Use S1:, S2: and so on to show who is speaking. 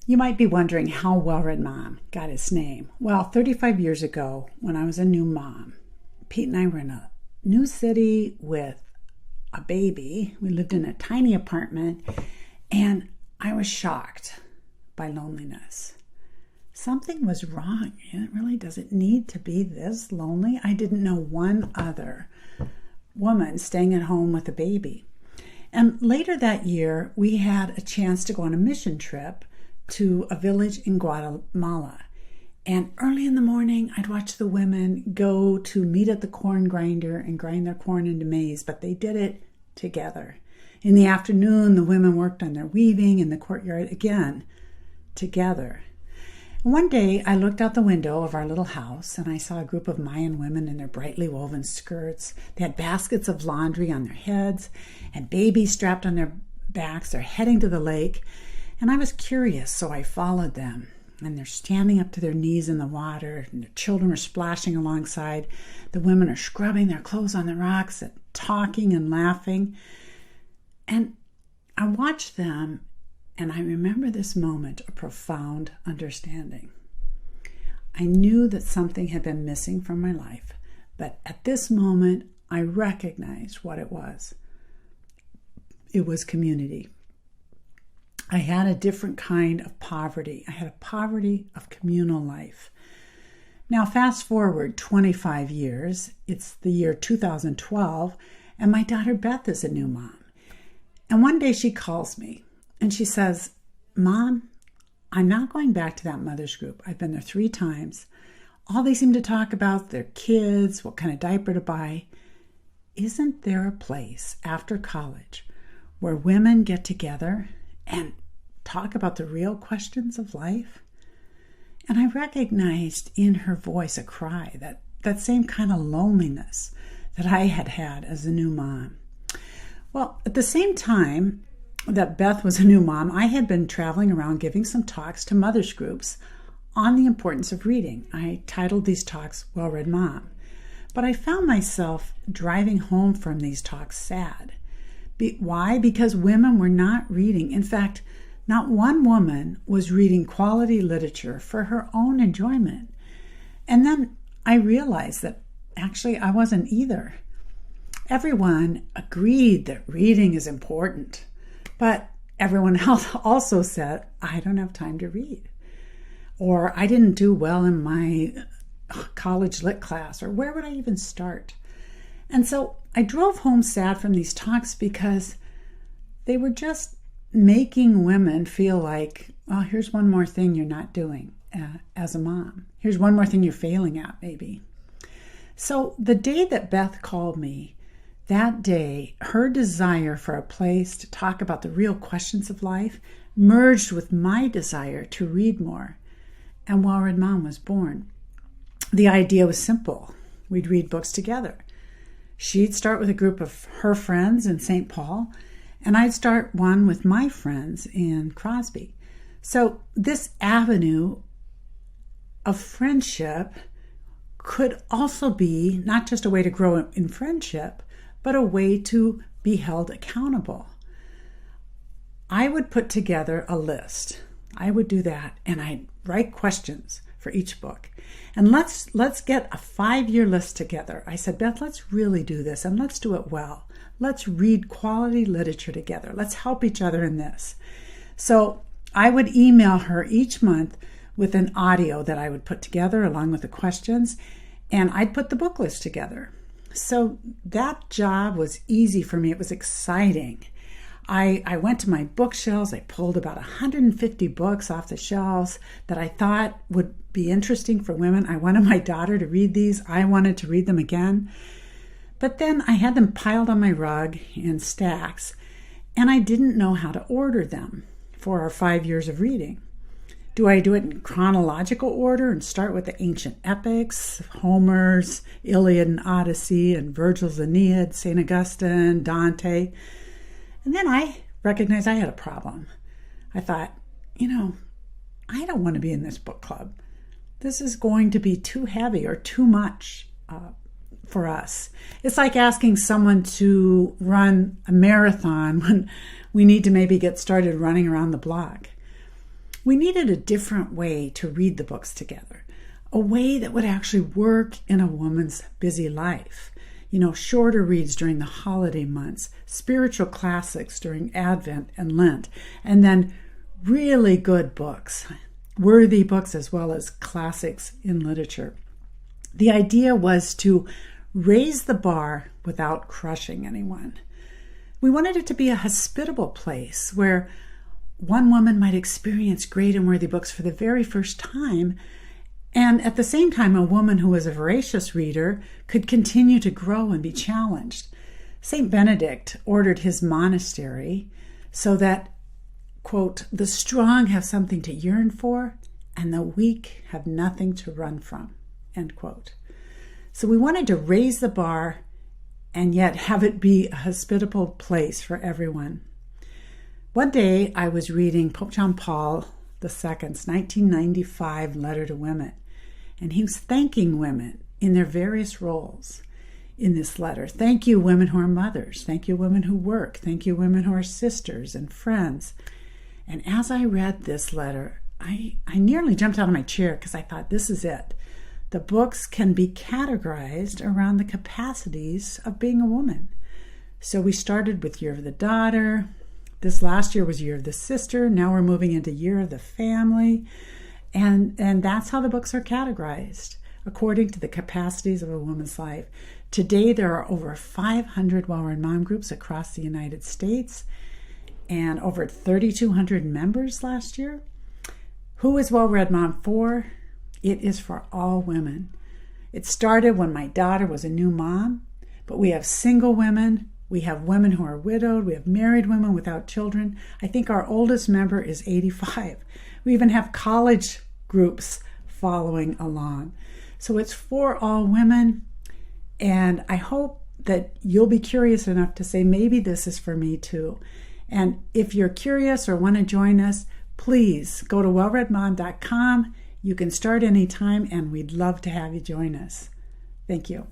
S1: You might be wondering how WRM Mom got its name. Well, 35 years ago, when I was a new mom, Pete and I were in a new city with a baby. We lived in a tiny apartment, and I was shocked by loneliness. Something was wrong. It really doesn't need to be this lonely. I didn't know one other woman staying at home with a baby. And later that year, we had a chance to go on a mission trip to a village in Guatemala. And early in the morning, I'd watch the women go to meet at the corn grinder and grind their corn into maize, but they did it together. In the afternoon, the women worked on their weaving in the courtyard again, together. And one day, I looked out the window of our little house and I saw a group of Mayan women in their brightly woven skirts. They had baskets of laundry on their heads and babies strapped on their backs. They're heading to the lake. And I was curious, so I followed them. And they're standing up to their knees in the water, and their children are splashing alongside. The women are scrubbing their clothes on the rocks and talking and laughing. And I watched them, and I remember this moment of profound understanding. I knew that something had been missing from my life, but at this moment, I recognized what it was. It was community. I had a different kind of poverty. I had a poverty of communal life. Now, fast forward 25 years, it's the year 2012, and my daughter Beth is a new mom. And one day she calls me and she says, "Mom, I'm not going back to that mother's group. I've been there 3 times. All they seem to talk about their kids, what kind of diaper to buy. Isn't there a place after college where women get together and talk about the real questions of life?" And I recognized in her voice a cry, that same kind of loneliness that I had had as a new mom. Well, at the same time that Beth was a new mom, I had been traveling around giving some talks to mothers groups on the importance of reading. I titled these talks Well-Read Mom. But I found myself driving home from these talks sad. Why? Because women were not reading. In fact, not one woman was reading quality literature for her own enjoyment. And then I realized that actually I wasn't either. Everyone agreed that reading is important, but everyone else also said, "I don't have time to read," or "I didn't do well in my college lit class," or "where would I even start?" And so I drove home sad from these talks because they were just making women feel like, "Oh, here's one more thing you're not doing as a mom. Here's one more thing you're failing at, maybe." So the day that Beth called me, that day, her desire for a place to talk about the real questions of life merged with my desire to read more. And Well-Read Mom was born. The idea was simple. We'd read books together. She'd start with a group of her friends in St. Paul, and I'd start one with my friends in Crosby. So this avenue of friendship could also be not just a way to grow in friendship, but a way to be held accountable. I would put together a list. I would do that, and I'd write questions for each book. And let's get a 5-year list together. I said, "Beth, let's really do this, and let's do it well. Let's read quality literature together. Let's help each other in this." So I would email her each month with an audio that I would put together along with the questions, and I'd put the book list together. So that job was easy for me. It was exciting. I went to my bookshelves. I pulled about 150 books off the shelves that I thought would be interesting for women. I wanted my daughter to read these. I wanted to read them again. But then I had them piled on my rug in stacks, and I didn't know how to order them for our 5 years of reading. Do I do it in chronological order and start with the ancient epics, Homer's Iliad and Odyssey, and Virgil's Aeneid, St. Augustine, Dante? And then I recognized I had a problem. I thought, I don't want to be in this book club. This is going to be too heavy or too much for us. It's like asking someone to run a marathon when we need to maybe get started running around the block. We needed a different way to read the books together, a way that would actually work in a woman's busy life. Shorter reads during the holiday months, spiritual classics during Advent and Lent, and then really good books, worthy books as well as classics in literature. The idea was to raise the bar without crushing anyone. We wanted it to be a hospitable place where one woman might experience great and worthy books for the very first time, and at the same time, a woman who was a voracious reader could continue to grow and be challenged. St. Benedict ordered his monastery so that, quote, the strong have something to yearn for and the weak have nothing to run from, end quote. So we wanted to raise the bar and yet have it be a hospitable place for everyone. One day I was reading Pope John Paul II's 1995 letter to women, and he was thanking women in their various roles in this letter. Thank you, women who are mothers. Thank you, women who work. Thank you, women who are sisters and friends. And as I read this letter, I nearly jumped out of my chair because I thought, this is it. The books can be categorized around the capacities of being a woman. So we started with Year of the Daughter. This last year was Year of the Sister. Now we're moving into Year of the Family. And that's how the books are categorized, according to the capacities of a woman's life. Today, there are over 500 Well-Read Mom groups across the United States and over 3,200 members last year. Who is Well-Read Mom for? It is for all women. It started when my daughter was a new mom, but we have single women. We have women who are widowed. We have married women without children. I think our oldest member is 85. We even have college groups following along. So it's for all women. And I hope that you'll be curious enough to say, maybe this is for me too. And if you're curious or want to join us, please go to wellreadmom.com. You can start anytime, and we'd love to have you join us. Thank you.